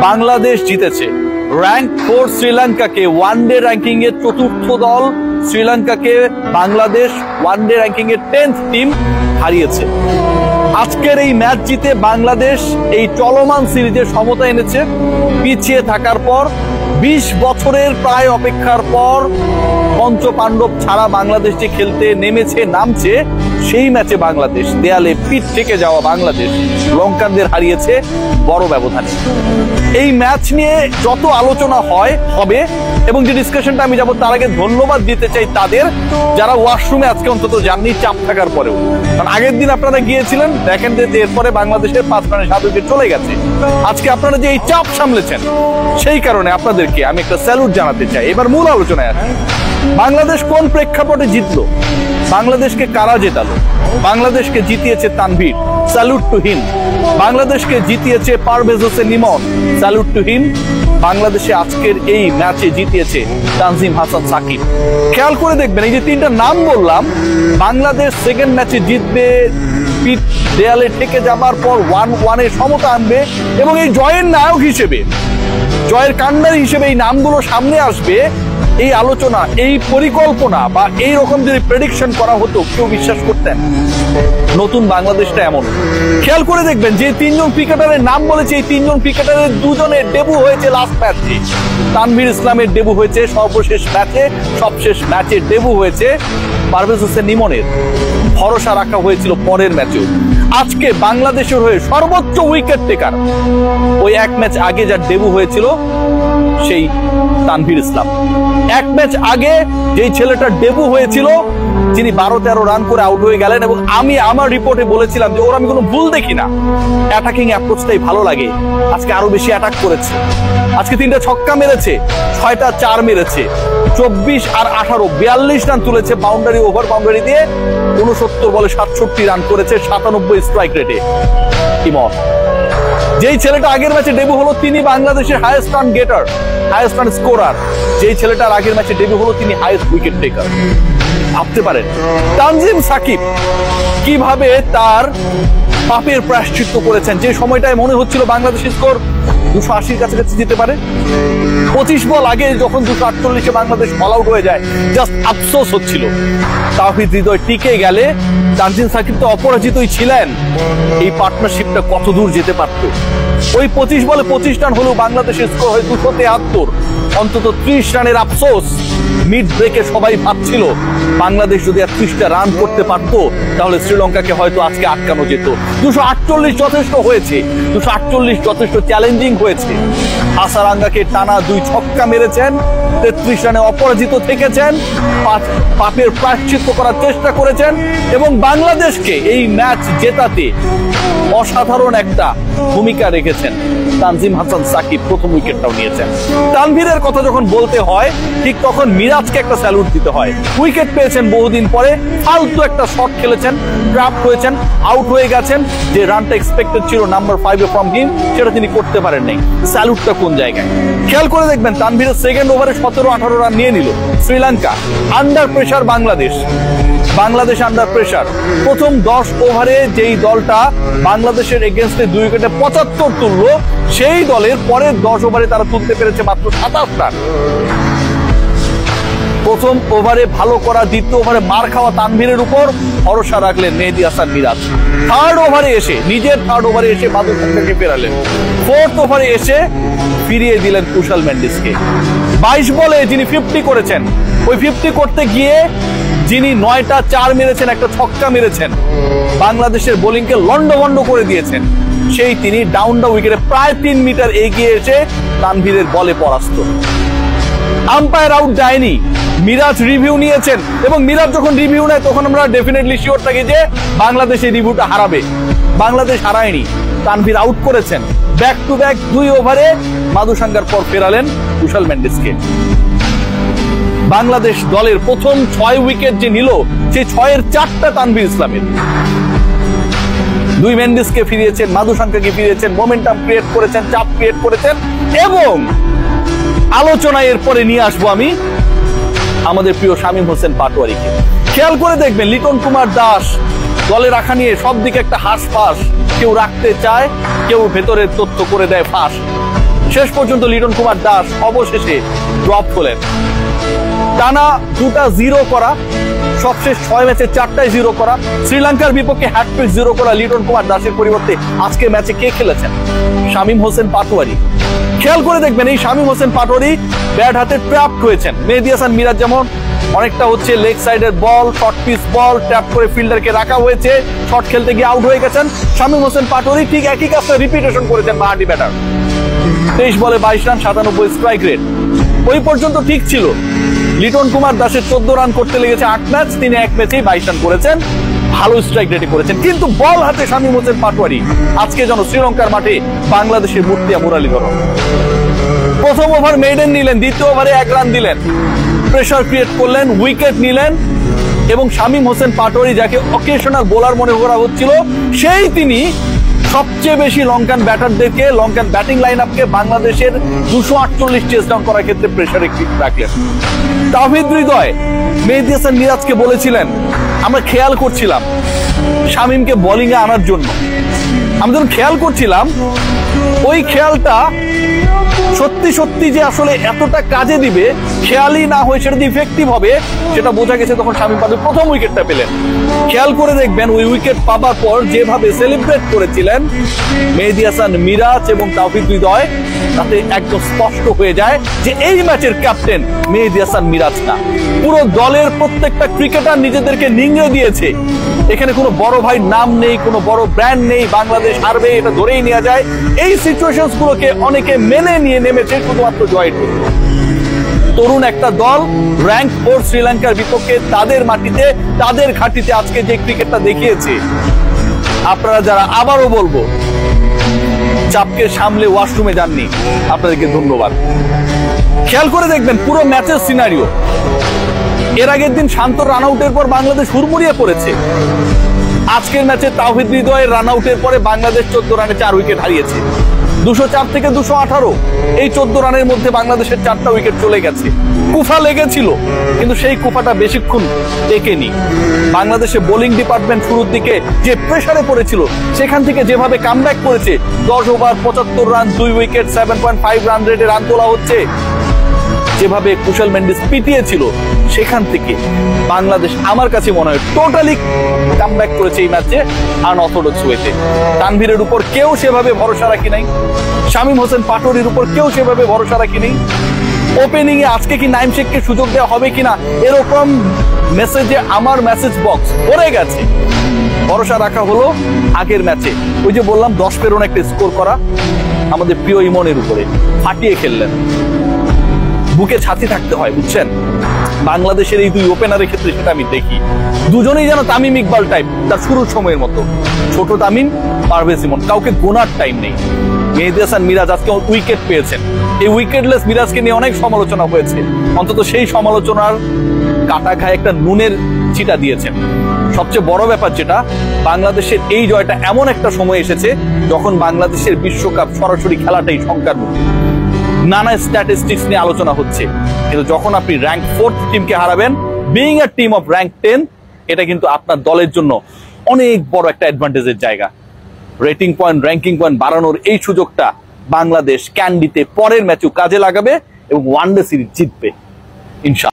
বাংলাদেশ জিতেছে। Rank 4 শ্রীলঙ্কাকে one day ranking এর চতুর্থ দল শ্রীলঙ্কাকে বাংলাদেশ ওয়ানডে র্যাঙ্কিং এর 10th টিম হারিয়েছে। আজকের এই ম্যাচ জিতে বাংলাদেশ এই চলমান সিরিজে সমতা এনেছে। পিছিয়ে থাকার পর 20 বছরের প্রায় অপেক্ষার পর পঞ্চপাণ্ডব ছাড়া বাংলাদেশ যে খেলতে নামছে সেই ম্যাচে বাংলাদেশ দেয়ালে পিঠ থেকে যাওয়া বাংলাদেশ লঙ্কানদের হারিয়েছে বড় ব্যবধানে। এই ম্যাচ নিয়ে যত আলোচনা হবে এবং যে ডিসকাশনটা আমি যাবো তার আগে ধন্যবাদ দিতে চাই তাদের যারা ওয়াশরুমে আজকে অন্তত যাননি চাপ থাকার পরেও। কারণ আগের দিন আপনারা গিয়েছিলেন, দেখেন যে এরপরে বাংলাদেশের 5 রানে 7 উইকেট চলে গেছে। আজকে আপনারা যে এই চাপ সামলেছেন সেই কারণে আপনাদেরকে আমি একটা স্যালুট জানাতে চাই। এবার মূল আলোচনায় আসি। বাংলাদেশ কোন প্রেক্ষাপটে জিতলো, বাংলাদেশকে কারা জেতালো? বাংলাদেশকে জিতিয়েছে তানভীর, স্যালুট টু হিম। বাংলাদেশকে জিতিয়েছে Parvez Hossain Emon, salute to him. বাংলাদেশে আজকের এই ম্যাচে জিতিয়েছে তানজিম হাসান সাকিব। খেয়াল করে দেখবেন এই যে 3টা নাম বললাম, বাংলাদেশ সেকেন্ড ম্যাচে জিতবে, পিঠ দেয়ালে ঠেকে যাবার পর 1-1 সমতা আনবে এবং এই জয়ের নায়ক হিসেবে, জয়ের কান্ডারি হিসেবে এই নামগুলো সামনে আসবে। এই আলোচনা, এই পরিকল্পনা বা এই রকম যদি প্রেডিকশন করা হতো কেউ বিশ্বাস করতেন? নতুন বাংলাদেশটা এমন। খেয়াল করে দেখবেন যে 3 জন ক্রিকেটারের নাম বলেছে, এই 3 জন ক্রিকেটারের 2 জনের ডেবু হয়েছে লাস্ট ম্যাচে। তানভীর ইসলামের ডেবু হয়েছে সর্বশেষ ম্যাচে, সবশেষ ম্যাচে ডেবু হয়েছে পারভেজ হোসেন ইমনের। ভরসা রাখা হয়েছিল পরের ম্যাচেও। আজকে বাংলাদেশের হয়ে সর্বোচ্চ উইকেট টেকার ওই এক ম্যাচ আগে যার ডেবু হয়েছিল সেই তানভীর ইসলাম। এক ম্যাচ আগে যেই ছেলেটার ডেবু হয়েছিল, যিনি 12-13 রান করে আউট হয়ে গেলেন, এবং আমি আমার রিপোর্টে বলেছিলাম যে ওর আমি কোনো ভুল দেখি না, অ্যাটাকিং অ্যাপ্রোচটাই ভালো লাগে। আজকে আরো বেশি অ্যাটাক করেছে। আজকে 3টা ছক্কা মেরেছে, 6টা 4 মেরেছে, 24 আর 18 42 রান তুলেছে বাউন্ডারি ওভার বাউন্ডারি দিয়ে। 69 বলে 67 রান করেছে 97 স্ট্রাইক রেটে ইমন। যেই ছেলেটা আগের ম্যাচে ডেবু হলো তিনি বাংলাদেশের highest run গেটার, highest run scorer. যেই ছেলেটার আগের ম্যাচে ডেবু হলো তিনি হাইয়েস্ট উইকেট টেকার। ভাবতে পারেন তানজিম সাকিব কিভাবে তার পাপের প্রায়শ্চিত্ত করেছেন। যে সময়টায় মনে হচ্ছিল বাংলাদেশের স্কোর 280 কাছাকাছি যেতে পারে, 25 বল আগে যখন 248-এ বাংলাদেশ অল আউট হয়ে যায়, জাস্ট আফসোস হচ্ছিল তাওহিদ হৃদয় টিকে গেলে তানজিম সাকিব তো অপরাজিতই ছিলেন। এই পার্টনারশিপটা কত দূর যেতে পারত। ওই 25 বলে 25 রান হলেও বাংলাদেশের স্কোর হয় 273, অন্তত 30 রানের আফসোস। মিড ব্রেকে সবাই ভাবছিল বাংলাদেশ যদি 30টা রান করতে পারত তাহলে শ্রীলঙ্কাকে হয়তো আজকে আটকানো যেত। 248 যথেষ্ট হয়েছে, 248 যথেষ্ট চ্যালেঞ্জিং হয়েছে। হাসারাঙ্গাকে টানা 2 ছক্কা মেরেছেন, 33 রানে অপরাজিত থেকেছেন, পাপের প্রায়শ্চিত্ত করার চেষ্টা করেছেন এবং বাংলাদেশকে এই ম্যাচ জেতাতে অসাধারণ একটা ভূমিকা রেখেছেন। তানজিম হাসান সাকিব প্রথম উইকেটটাও নিয়েছেন। তানভীরের কথা যখন বলতে হয় ঠিক তখন মিরাজকে একটা স্যালুট দিতে হয়। উইকেট পেয়েছেন বহুদিন পরে, ফালতু একটা শট খেলেছেন, ট্র্যাপ হয়েছেন, আউট হয়ে গেছেন। যে রানটা এক্সপেক্টেড ছিল নাম্বার 5 ফ্রম হিম, সেটা তিনি করতে পারেন নাই। স্যালুটটা কোন জায়গায়? খেয়াল করে দেখবেন তানভীরের সেকেন্ড ওভারে 17-18 রান নিয়ে নিল Sri Lanka. Under pressure Bangladesh under pressure. প্রথম 10 ওভারে যেই দলটা বাংলাদেশের এগেইনস্টে 2 উইকেটে 75 তুললো, সেই দলের পরের 10 ওভারে তারা তুলতে পেরেছে মাত্র 27 রান। প্রথম ওভারে ভালো করা, দ্বিতীয় ওভারে মার খাওয়া তানভীরের উপর ভরসা রাখলেন মেহেদী হাসান মিরাজ। থার্ড ওভারে এসে মাদুরকে ফেরালেন। ফোর্থ ওভারে এসে ফিরিয়ে দিলেন কুশল মেন্ডিসকে। 22 বলে যিনি 50 করেছেন, ওই 50 করতে গিয়ে যিনি 9টা 4 মেরেছেন, একটা ছক্কা মেরেছেন, বাংলাদেশের বোলিংকে লন্ডভন্ড করে দিয়েছেন, সেই তিনি ডাউন দা উইকেটে প্রায় 3 মিটার এগিয়ে এসে তানভীরের বলে পরাস্ত। আম্পায়ার আউট দেয়নি, মিরাজ রিভিউ নিয়েছেন এবং মিরাজ যখন রিভিউ নেয় তখন আমরা ডেফিনেটলি শিওর থাকি যে বাংলাদেশ এই রিভিউটা হারাবে। বাংলাদেশ হারায়নি, তানভীর আউট করেছেন। ব্যাক টু ব্যাক 2 ওভারে মাদুসাঙ্গার পর ফেরালেন কুশল মেন্ডিসকে। বাংলাদেশ দলের প্রথম 6 উইকেট যে নিল, সেই 6-এর 4টা তানভীর ইসলামের। 2 মেন্ডিসকে ফিরিয়েছেন, মাদুসাঙ্গাকে ফিরিয়েছেন, মোমেন্টাম ক্রিয়েট করেছেন, চাপ ক্রিয়েট করেছেন। এবং আলোচনা এরপরে নিয়ে আসবো আমি আমাদের প্রিয় শামীম হোসেন পাটোয়ারিকে। খেয়াল করে দেখবেন লিটন কুমার দাস দলে রাখা নিয়ে সব দিকে একটা হাঁসফাঁস, কেউ রাখতে চায়, কেউ ভেতরে তথ্য করে দেয় ফাঁস। শেষ পর্যন্ত লিটন কুমার দাস অবশেষে ড্রপ হলেন। টানা 2টা 0 করা, সবশেষ 6 ম্যাচে 4টায় 0 করা, শ্রীলঙ্কার বিপক্ষে হ্যাটট্রিক 0 করা লিটন কুমার দাসের পরিবর্তে আজকে ম্যাচে কে খেলেছেন? শামীম হোসেন পাটোয়ারি। খেয়াল করে দেখবেন এই শামীম হোসেন পাটোয়ারি ব্যাট হাতে ট্র্যাপ হয়েছেন। মেহেদী হাসান মিরাজ যেমন অনেকটা হচ্ছে লেগ সাইডের বল, শর্ট পিচ বল ট্র্যাপ করে ফিল্ডারকে রাখা হয়েছে, শট খেলতে গিয়ে আউট হয়ে গেছেন। শামীম হোসেন পাটোয়ারি ঠিক একই কাজটা রিপিটেশন করেছেন বাহাটি ব্যাটার। 23 বলে 22 রান, 97 স্ট্রাইক রেট। ওই পর্যন্ত ঠিক ছিল। লিটন কুমার দাসের 14 রান করতে লেগেছে 8 ম্যাচ, তিনি 1 ম্যাচেই 22 রান করেছেন, ভালো স্ট্রাইক রেটে করেছেন। কিন্তু বল হাতে শামীম হোসেন পাটোয়ারি আজকে যেন শ্রীলঙ্কার মাঠে বাংলাদেশের মূর্তিয়া মুরালীধরন। প্রথম ওভার মেইডেন নিলেন, দ্বিতীয় ওভারে 1 রান দিলেন, প্রেসার ক্রিয়েট করলেন, উইকেট নিলেন এবং শামীম হোসেন পাটোয়ারি যাকে অকেশনাল বোলার মনে করা হচ্ছিল, সেই তিনি সবচেয়ে বেশি লঙ্কান ব্যাটারদেরকে, লঙ্কান ব্যাটিং লাইন আপকে বাংলাদেশের 248 চেস ডাউন করার ক্ষেত্রে প্রেসারে রাখলেন। তাওহিদ হৃদয় মেহেদী হাসান মিরাজকে বলেছিলেন, আমরা খেয়াল করছিলাম শামীমকে বোলিং এ আনার জন্য, আমরা যখন খেয়াল করছিলাম ওই খেয়ালটা সত্যি সত্যি যে আসলে এতটা কাজে দিবে, খেয়ালই না হয়ে সেটা ইফেক্টিভ হবে সেটা বোঝা গেছে তখন শামীম পাটোয়ারি প্রথম উইকেটটা পেলেন। খেয়াল করে দেখবেন ওই উইকেট পাবার পর যেভাবে সেলিব্রেট করেছিলেন মেহেদী হাসান মিরাজ এবং তাওহিদ হৃদয়, তাতে একদম স্পষ্ট হয়ে যায় যে এই ম্যাচের ক্যাপ্টেন মেহেদী হাসান মিরাজ না, পুরো দলের প্রত্যেকটা ক্রিকেটার নিজেদেরকে নিংড়ে দিয়েছে। এখানে কোনো বড় ভাই নাম নেই, কোনো বড় ব্র্যান্ড নেই, বাংলাদেশ হারবে এটা ধরেই নেওয়া যায়। এই সিচুয়েশনস গুলোকে অনেকে মেনে নিয়ে নেমেছে শুধুমাত্র জয়ের জন্য। তরুণ একটা দল র্যাঙ্ক 4 শ্রীলঙ্কার বিপক্ষে তাদের মাটিতে, তাদের ঘাটিতে আজকে যে ক্রিকেটটা দেখিয়েছে, আপনারা যারা আবারও বলবো চাপকে সামলে ওয়াশরুমে যাননি, আপনাদেরকে ধন্যবাদ। খেয়াল করে দেখবেন পুরো ম্যাচের সিনারিও। এর আগের দিন শান্ত রান আউটের পর বাংলাদেশ হুড়মুড়িয়ে পড়েছে। আজকের ম্যাচে তাওহিদ হৃদয়ের রান আউটের পরে বাংলাদেশ 14 রানে 4 উইকেট হারিয়েছে। 204 থেকে 218, এই 14 রানের মধ্যে বাংলাদেশের 4টা উইকেট চলে গেছে। কুফা লেগেছিল, কিন্তু সেই কুফাটা বেশিক্ষণ টেকেনি। বাংলাদেশের বোলিং ডিপার্টমেন্ট শুরুর দিকে যে প্রেসারে পড়েছিল, সেখান থেকে যেভাবে কামব্যাক করেছে, 10 ওভার 75 রান, 2 উইকেট, 7.5 রান রেটে রান তোলা হচ্ছে, যেভাবে কুশল মেন্ডিস পিটিয়েছিল, সেখান থেকে বাংলাদেশ আমার কাছে মনে হয় টোটালি কামব্যাক করেছে এই ম্যাচে আনঅর্থোডক্স ওয়েতে। তানভীরের উপর কেউ সেভাবে ভরসা রাখি নাই, শামীম হোসেন পাটোয়ারির উপর কেউ সেভাবে ভরসা রাখি নেই। ওপেনিং এ আজকে কি নাইম শেখকে সুযোগ দেওয়া হবে কিনা, এরকম মেসেজে আমার মেসেজ বক্স ভরে গেছে। ভরসা রাখা হলো আগের ম্যাচে, ওই যে বললাম 10 পেরোন একটা স্কোর করা, আমাদের প্রিয় ইমনের উপরে ফাটিয়ে খেললেন। বুকে ছাতি থাকতে হয়, বুঝছেন? বাংলাদেশের এই 2 ওপেনারের ক্ষেত্রে সেটা আমি দেখি, দুজনেই যেন তামিম ইকবাল টাইপ, তার শুরুর সময়ের মতো। ছোট তামিম, পারভেজ ইমন, কাউকে গোনার টাইম নেই। মেহেদী হাসান মিরাজ আজকে উইকেট পেয়েছেন, এই উইকেটলেস মিরাজকে নিয়ে অনেক সমালোচনা হয়েছে, অন্তত সেই সমালোচনার কাটা ঘায়ে একটা নুনের ছিটা দিয়েছেন। সবচেয়ে বড় ব্যাপার যেটা, বাংলাদেশের এই জয়টা এমন একটা সময় এসেছে যখন বাংলাদেশের বিশ্বকাপ সরাসরি খেলাটাই শঙ্কার মুখে। নানা স্ট্যাটিস্টিক্স নিয়ে আলোচনা হচ্ছে, কিন্তু যখন আপনি র্যাঙ্ক 4 টিমকে হারাবেন, being a team of rank 10, এটা কিন্তু আপনার দলের জন্য অনেক বড় একটা অ্যাডভান্টেজের জায়গা। রেটিং পয়েন্ট, র্যাঙ্কিং পয়েন্ট বাড়ানোর এই সুযোগটা বাংলাদেশ ক্যান্ডিতে পরের ম্যাচেও কাজে লাগাবে এবং ওয়ানডে সিরিজ জিতবে ইনশাআল্লাহ।